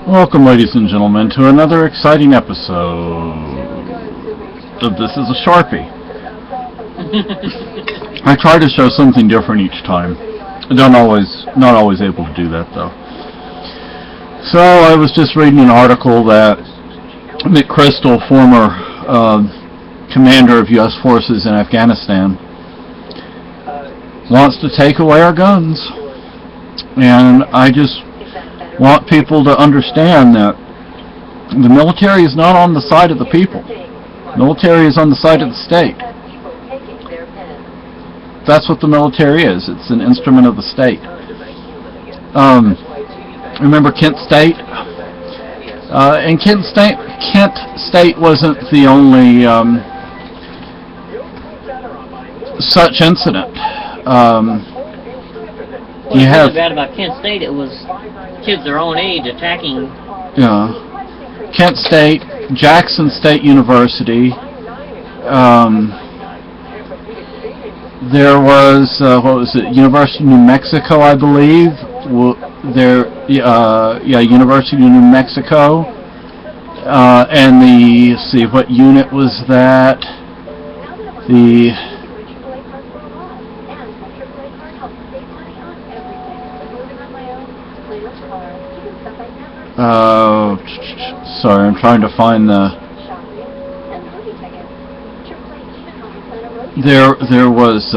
Welcome, ladies and gentlemen, to another exciting episode of This is a Sharpie. I try to show something different each time. Not always able to do that, though. So I was just reading an article that McChrystal, former commander of U.S. forces in Afghanistan, wants to take away our guns. And I just want people to understand that the military is not on the side of the people. The military is on the side of the state. That's what the military is. It's an instrument of the state. Remember Kent State? And Kent State wasn't the only such incident. What's really bad about Kent State, it was kids their own age attacking. Yeah. Kent State, Jackson State University. There was, University of New Mexico, I believe. University of New Mexico. And let's see, what unit was that? Sorry, I'm trying to find the. There was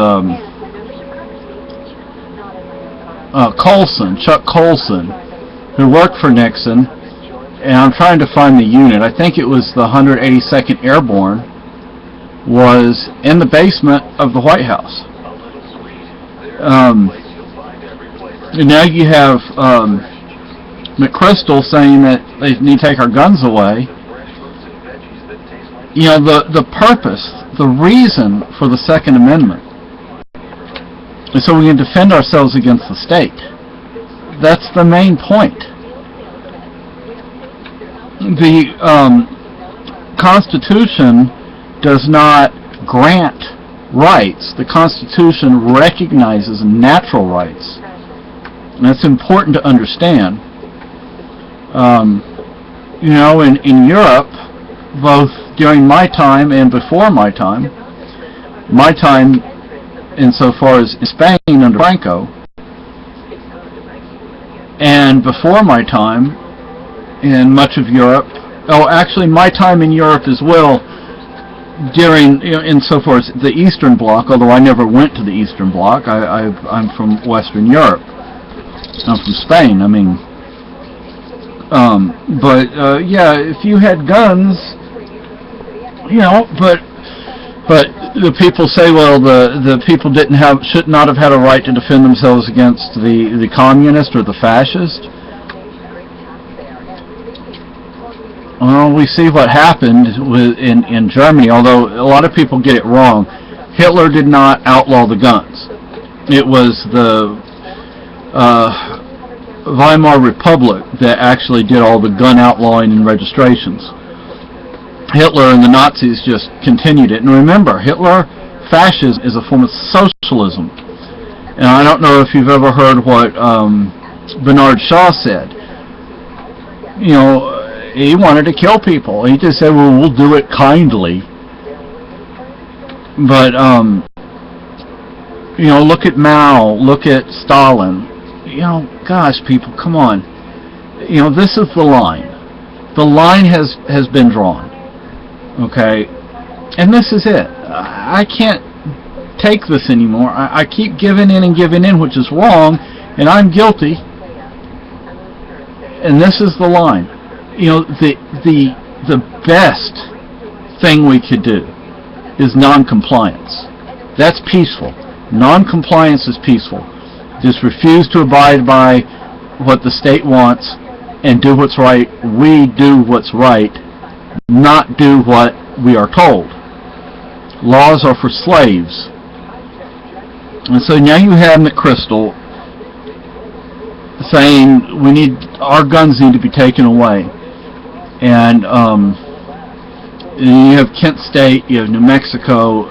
Chuck Colson, who worked for Nixon, and I'm trying to find the unit. I think it was the 182nd Airborne, was in the basement of the White House. And now you have McChrystal saying that they need to take our guns away. You know, the purpose, the reason for the Second Amendment is so we can defend ourselves against the state. That's the main point. The Constitution does not grant rights. The Constitution recognizes natural rights. And that's important to understand. In Europe, both during my time and before my time insofar as Spain under Franco, and before my time in much of Europe, actually my time in Europe as well, during, insofar as the Eastern Bloc, although I never went to the Eastern Bloc, I'm from Western Europe. I'm from Spain, if you had guns, but the people say, well, the people should not have had a right to defend themselves against the communist or the fascist. Well, we see what happened in Germany, although a lot of people get it wrong. Hitler did not outlaw the guns. It was the Weimar Republic that actually did all the gun outlawing and registrations. Hitler and the Nazis just continued it. And remember, fascism is a form of socialism. And I don't know if you've ever heard what Bernard Shaw said. He wanted to kill people. He just said, well, we'll do it kindly. But, look at Mao, look at Stalin. Gosh, people, come on. This is the line. The line has been drawn. Okay? And this is it. I can't take this anymore. I keep giving in, which is wrong, and I'm guilty. And this is the line. The best thing we could do is non-compliance. That's peaceful. Non-compliance is peaceful. Just refuse to abide by what the state wants and do what's right. We do what's right, not do what we are told. Laws are for slaves. And so now you have McChrystal saying our guns need to be taken away. And you have Kent State, you have New Mexico,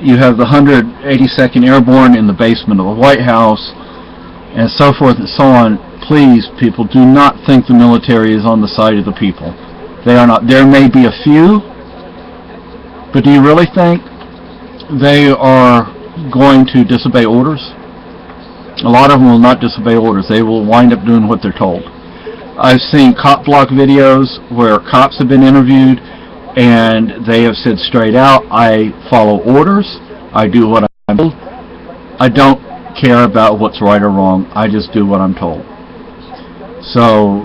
you have the 182nd Airborne in the basement of the White House. and so forth and so on. Please, people, do not think the military is on the side of the people. They are not. There may be a few, but do you really think they are going to disobey orders? A lot of them will not disobey orders. They will wind up doing what they're told. I've seen cop block videos where cops have been interviewed and they have said straight out, I follow orders, I do what I'm told, I don't care about what's right or wrong, I just do what I'm told. So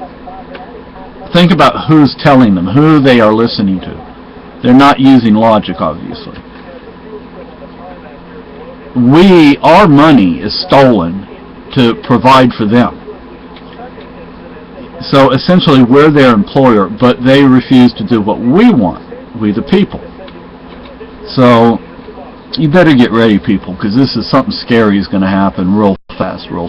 think about who's telling them, who they are listening to. They're not using logic, obviously. Our money is stolen to provide for them. So essentially we're their employer, but they refuse to do what we want, we the people. So you better get ready, people, because this is something scary is going to happen real fast, real